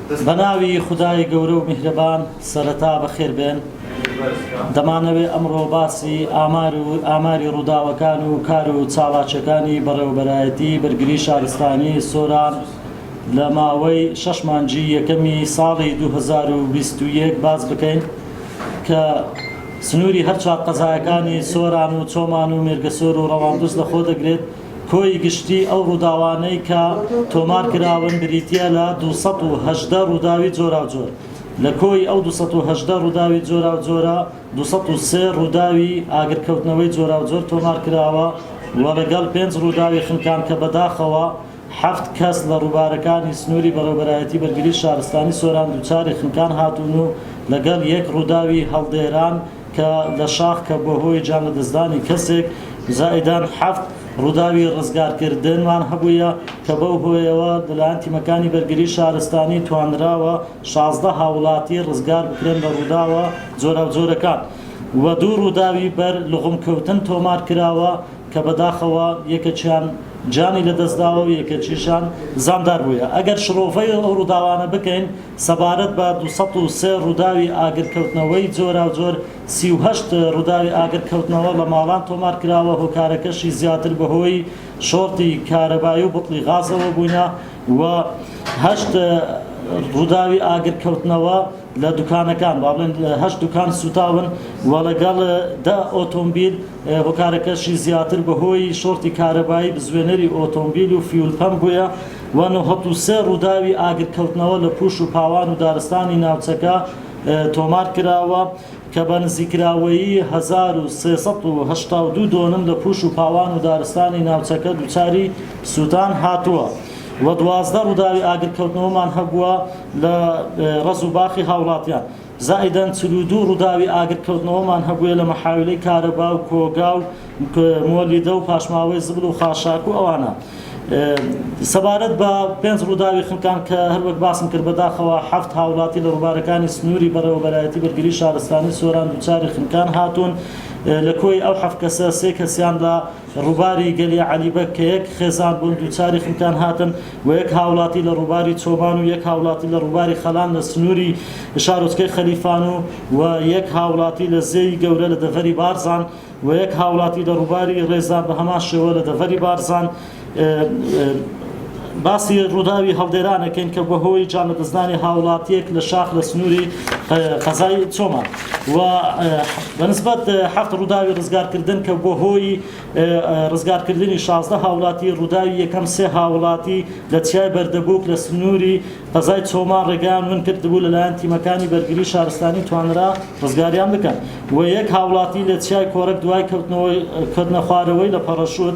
بەناوی خودای گەورە و میهرەبان سەرەتا بەخێر بێن. دەمانەوێت ئەمڕۆ باسی ئاماری ڕووداوەکان و کار و چالاکیەکانی بەڕێوەبەرایەتی بەرگری شارستانی سۆران لە ماوەی 6 مانگی یەکەمی ساڵی 2021 باز بکەین کە سنووری هەر چوار قەزایەکانی سۆران و چۆمان و مێرگەسۆر و ڕەواندوس لەخۆ دەگرێت. کۆی گشتی ئەو ڕووداوانەی کە تۆمار کراون بریتە لە 218 ڕووداوی جۆراوجۆر. لە کۆی ئەو 218 ڕووداوی جۆراوجۆرە 203 ڕووداوی ئاگرکەوتنەوەی جۆراوجۆر تۆمار کراوە و لەگەڵ 5 ڕووداوی خنکان کە بەداخەوە 7 کەس لە ڕووبارەکانی سنووری بەڕێوەبەرایەتی بەرگری شارستانی سۆران دووچاری خنکان هاتوون و لەگەڵ یەک ڕووداوی هەڵدێران کە لە شاخ کە بۆ هۆی جان لە دەستدانی کەسێک زائیدان 7 ڕووداوی ڕزگارکردنمان هەبوویە کە بەو هۆیەوە لەلایەن تیمەکانی بەرگری شارستانی توانراوە 16 هاوڵاتی ڕزگار بکرێن لە ڕووداوە جۆراوجۆرەکان و دوو ڕووداوی بەر لغمکەوتن تۆمار کراوە کە بەداخەوە یەکەچیان جانی لەدەستداوە و یەکەچیشان زامدار بوویە. ئەگەر شرۆفەی ئەو ڕووداوانە بکەین سەبارەت بە 203 ڕووداوی ئاگرکەوتنەوەی جۆراوجۆر 38 ڕووداوی ئاگرکەوتنەوە لە ماڵان تۆمار کراوە هۆکارەکەشی زیاتر بەهۆی شۆڕتی کارەبایی و بوتڵی غازەوە بووینە و 8 ڕووداوی ئاگرکەوتنەوە لە دوکانەکان با بڵێن 8 دوکان سوتاون و لەگەڵ 10 ئۆتۆمبیل هۆکارەکەشی زیاتر بەهۆی شۆڕتی کارەبایی بزوێنەری ئۆتۆمبیل و فیول پەمپ بوویە و 93 ڕووداوی ئاگرکەوتنەوە لە پوش و پاوان و دارستانی ناوچەکە تۆمار کراوە کە بە نزیکراوەیی 1382 دۆنم لە پوش و پاوان و دارستانی ناوچەکە دووچاری سووتان هاتووە و 12 ڕووداوی ئاگرکەوتنەوەمان هەبووە لە ڕەز و باخی هاوڵاتیان. زائیدەن 42 ڕووداوی ئاگرکەوتنەوەمان هەبووە لە مەحاولەی کارەبا و کۆگا و مۆلیدە و پاشماوەی زبل و خاشاک و ئەوانە. سەبارەت بە 5 ڕووداوی خنکان کە هەروەک باسم کرد بەداخەوە 7 هاوڵاتی لە ڕووبارەکانی سنووری بەڕێوەبەرایەتی بەرگری شارستانی سۆران دووچاری خنکان هاتوون. لە کۆی ئەو 7 کەسە 3 کەسیان لە ڕووباری گەلی عەلیبەک کە یەک خێزان بوون دووچاری خنکان هاتن و یەک هاوڵاتی لە ڕووباری چۆمان و یەک هاوڵاتی لە ڕووباری خەلان لە سنووری شارۆچکەی خەلیفان و یەک هاوڵاتی لە زێوی گەورە لە دەڤەری بارزان و یەک هاوڵاتی لە ڕووباری ڕێزان بە هەمان شێوە لە دەڤەری بارزان. باسی ڕووداوی هەڵدێرانەکەین کە بەهۆی جان لەدەستدانی هاوڵاتیەک لە شاخ لە سنووری قەزای چۆمان و بەنسبەت 7 ڕووداوی ڕزگارکردن کە بۆ هۆی ڕزگارکردنی 16 هاوڵاتی ڕووداوی یەکەم 3 هاوڵاتی لە چیای بەردەبووک لە سنووری قەزای چۆمان ڕێگەیان ون کردبوو لەلایەن تیمەکانی بەرگری شارستانی توانرا ڕزگاریان بکەن و یەک هاوڵاتی لە چیای کۆرەک دوای کەوتنە خوارەوەی لە پەڕەشور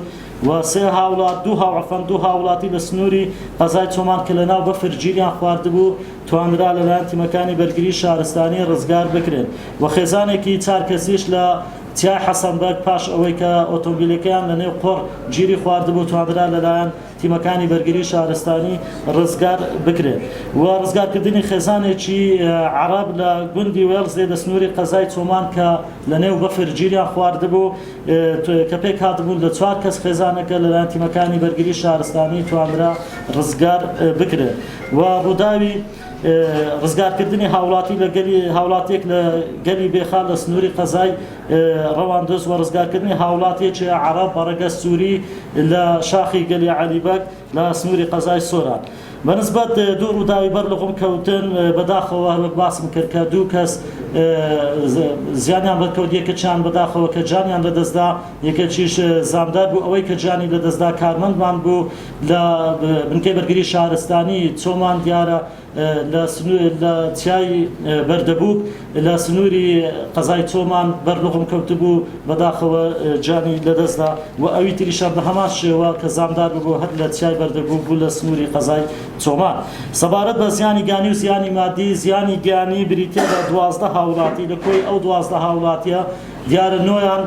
و 3 هاوڵات دوو هاوڵاتی لە سنووری قەزای چۆمان کە لەناو بەفر گیریان خواردبوو توانرا لەلایەن تیمەکانی بەرگری شارستانی ڕزگار بکرێن و خێزانێکی 4 کەسیش لە تیای حەسەنبەگ پاش ئەوەی کە ئۆتۆمبیلەکەیان لە نێو قۆڕ گیری خواردبوو توانرا لەلایەن تیمەکانی بەرگری شارستانی ڕزگار بکرێت و ڕزگارکردنی خێزانێکی عەرەب لە گوندی وێڵزێ لە سنووری قەزای چۆمان کە لە نێو بەفر گیریان خواردبوو کە پێک هاتبوون لە 4 کەس خێزانەکە لەلایەن تیمەکانی بەرگری شارستانی توانرا ڕزگار بکرێت و ڕووداوی ڕزگارکردنی هاوڵاتی لە هاوڵاتێک لە گەلی بێخال لە سنووری قەزای ڕەواندز و ڕزگارکردنی هاوڵاتێکی عەرەب بەڕێگە سووری لە شاخی گەلی عەلیبەک لە سنووری قەزای سۆران. بەنسبەت دوو ڕووداوی بەر لەغم کەوتن بەداخەوە هەروەک باسم کرد کە 2 کەس زیانیان بەکەوت یەکەچیان بەداخەوە کە جانیان لەدەستدا یەکەچیش زامدار بوو ئەوەی کە جانی لەدەستدا کارمەندمان بوو لە بنکەی بەرگری شارستانی چۆمان دیارە لە چیای بەردەبووک لە سنووری قەزای چۆمان بەرلغم کەوتبوو بەداخەوە جانی لەدەستدا و ئەوی تریشان بە هەمان شێوە کە زامدار بوو هەر لە چیای بەردەبووک بوو لە سنووری قەزای چۆمان. سەبارەت بە زیانی گیانی و زیانی مادی زیانی گیانی بریتە لە 12 هاوڵاتی لە کۆی ئەو 12 هاوڵاتیە دیارە نۆیان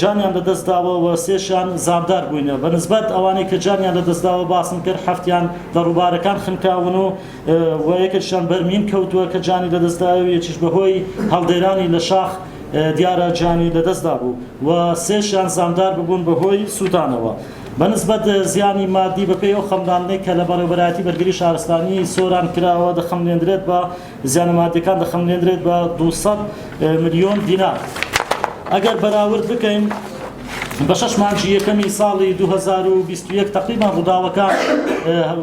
جانیان لەدەستداوە و 3شان زامدار بووینە. بەنسبەت ئەوانەی کە جانیان لەدەستداوە باسم کرد 7یان لە ڕووبارەکان خنکاون و یەکەشیان بەرمین کەوتووە کە جانی لەدەستداوە یەکیش بەهۆی هەڵدێرانی لە شاخ دیارە جانی لەدەستدا بوو و 3شان زامدار ببوون بەهۆی سووتانەوە. بەنسبەت زیانی مادی بەپێی ئەو خەمدانەی کە لە بەڕێوەبەرایەتی بەرگری شارستانی سۆران کراوە دەخەملێنرێت بە زیانە مادیەکان دەخەملێنرێت بە 200 ملیۆن دینار. ئەگەر بەراورد بکەین بە 6 مانگی یەکەمی ساڵی 2021 تقریبان ڕووداوەکان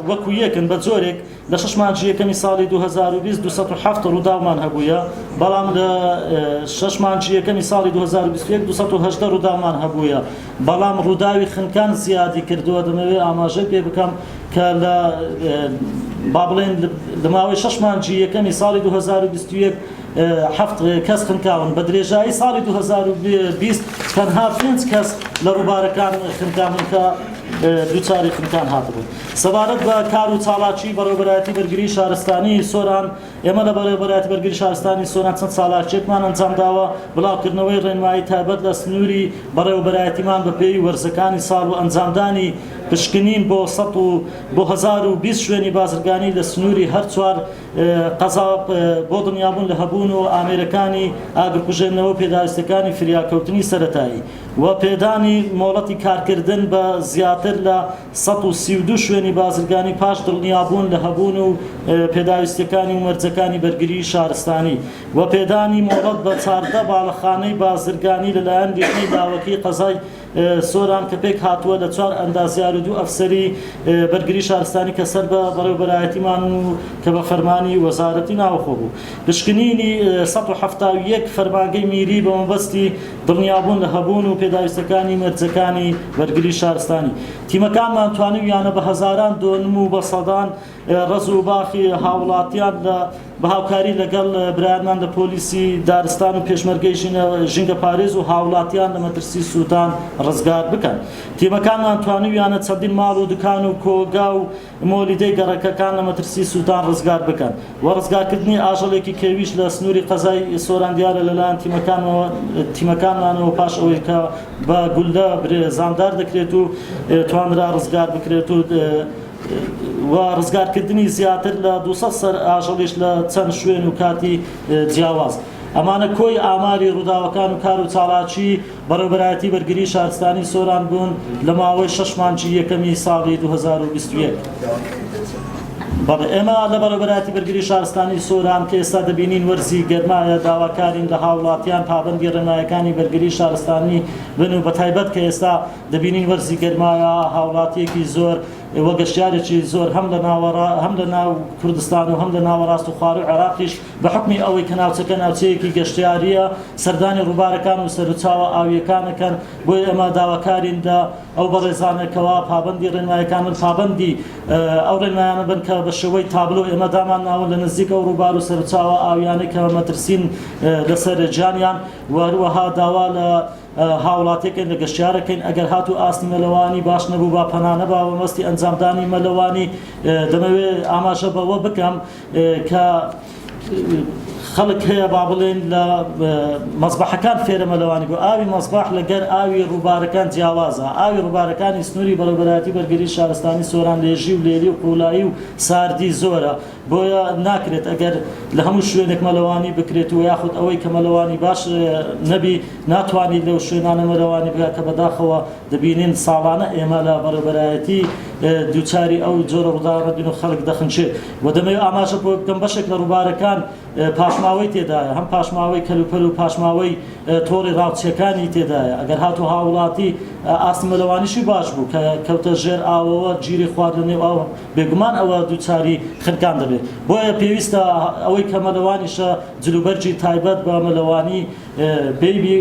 وەکو یەکن بە جۆرێک لە 6 مانگی یەکەمی ساڵی 2020 207 ڕووداومان هەبووە، بەڵام لە 6 مانگی یەکەمی ساڵی 2021 218 ڕووداومان هەبووە، بەڵام ڕووداوی خنکان زیادی کردووە. دەمەوێت ئاماژەی پێ بکەم کە لە با بڵێن لە ماوەی 6 مانگی یەکەمی ساڵی 2021 هەفت کەس خنکاون، بە درێژایی ساڵی 2020 تەنها 5 کەس لە ڕووبارەکان خنکاون کە دووچاری خنکان هاتبوون. سەبارەت بە کار و چالاکی بەڕێوەبەرایەتی بەرگری شارستانی سۆران، ئێمە لە بەڕێوەبەرایەتی بەرگری شارستانی سۆران چەند چالاکیێکمان ئەنجام داوە بڵاوکردنەوەی ڕێنمایی تایبەت لە سنووری بەڕێوەبەرایەتیمان بە پێی وەرزەکانی ساڵ و ئەنجامدانی پشکنین بۆ 1020 شوێنی بازرگانی لە سنووری هەر چوار قەزا بۆ دنیابوون لە هەبوون و ئامێرەکانی ئاگرکوژێنەوە پێداویستەکانی فریاکەوتنی سەرەتایی و پێدانی مۆڵەتی کارکردن بە زیاتر لە 132 شوێنی بازرگانی پاش دڵنیابوون لە هەبوون و پێداویستەکانی و مەرجەکانی بەرگری شارستانی و پێدانی مۆڵەت بە 14 باڵەخانەی بازرگانی لەلایەن لیژنەی داوەکەی قەزای سۆران کە پێک هاتووە لە 4 ئەندازیار و 2 ئەفسەری بەرگری شارستانی کە سەر بە بەڕێوەبەرایەتیمان و کە بە فەرمانی وەزارەتی ناوەخۆ بوو. پشکنینی 171 فەرمانگەی میری بە مەبەستی دڵنیابوون لە هەبوون و پێداویستەکانی مەرجەکانی بەرگری شارستانی. تیمەکانمان توانیویانە بە هەزاران دۆنم و بە سەدان ڕز و باخی هاوڵاتیان بە هاوکاری لەگەڵ برایانمان لە پۆلیسی دارستان و پێشمەرگەی ژینگە پارێز و هاوڵاتیان لە مەترسی سووتان ڕزگار بکەن. تیمەکانمان توانیویانە چەندین ماڵ و دکان و کۆگا و مۆلیدەی گەڕەکەکان لە مەترسی سووتان ڕزگار بکەن و ڕزگارکردنی ئاژەڵێکی کێویش لە سنووری قەزای سۆران دیارە لەلایەن تیمەکانمانەوە پاش ئەوەی کە بە گولدە زاندار دەکرێت و توانرا ڕزگار بکرێت و ڕزگارکردنی زیاتر لە 200 سەر ئاژەڵیش لە چەند شوێن و کاتی جیاواز. ئەمانە کۆی ئاماری ڕووداوەکان و کار و چالاکی بەڕێوەبەرایەتی بەرگری شارستانی سۆران بوون لە ماوەی 6 مانگی یەکەمی ساڵی 2021. ئێمە لە بەڕێوەبەرایەتی بەرگری شارستانی سۆران کە ئێستا دەبینین وەرزی گەرمایە داواکارین لە هاوڵاتیان پابەندی ڕێنمایەکانی بەرگری شارستانی بن و بەتایبەت کە ئێستا دەبینین وەرزی گەرمایە هاوڵاتیەکی زۆر وە گەشتیارێکی زۆر هەم لە ناو کوردستان و هەم لە ناوەڕاست و خوار و عێراقیش بە حکمی ئەوەی کە ناوچەکە ناوچەیەکی گەشتیاریە سەردانی ڕووبارەکان و سەرچاوە ئاویەکانەکەن بۆی ئەمە داواکارین ئەو بەڕێزانێکەوە پابەندی ڕێنمایەکان پابەندی ئەو ڕێنمایانە بن کە بە شێوەی تابلۆ ئێمە دامان ناون لە نزیک ئەو ڕووبار و سەرچاوە ئاویانەی کە مەترسین لەسەر جانیان وهروەها داوا لە هاوڵاتێکن لە گەشتیارەکەین ئەگەر هاتو ئاستی مەلەوانی باش نەبوو با پەنانەبا و مەستی ئەنجامدانی مەلەوانی دەمەوێت ئاماژە بەوە بکەم کە خەڵک هەیە با بڵێن لە مەزبەحەکان فێرە مەلەوانی بۆ ئاوی مەزباح لەگەر ئاوی ڕووبارەکان جیاوازە. ئاوی ڕووبارەکانی سنووری بەڕێوەبەرایەتی بەرگری شارستانی سۆران لێژی و لێری و قوڵایی و ساردی زۆرە، بۆیە ناکرێت ئەگەر لە هەموو شوێنێک مەلەوانی بکرێت و یاخود ئەوەی کە مەلەوانی باش نەبی ناتوانیت لەو شوێنانە مەلەوانی بگات کە بەداخەوە دەبینین ساڵانە ئێمە لە بەڕێوەبەرایەتی دووچاری ئەو جۆرە ڕووداوە بین و خەڵک دەخنچێت و دەمەوێت ئاماژە بۆ بکەم بەشێک لە ڕووبارەکان پاشماوەی تێدایە، هەم پاشماوەی کەلوپەل و پاشماوەی تۆڕی ڕاوچیەکانی تێدایە. ئەگەر هاتو هاوڵاتی ئاستی مەلەوانیشی باش بوو کە کەوتە ژێر ئاوەوە گیری خواردنێ ئەو بێگومان ئەوە دووچاری خنکان دەبێت. بۆیە پێویستە ئەوەی کە مەلەوانیشە جلوبەرجی تایبەت بە مەلەوانی بێبی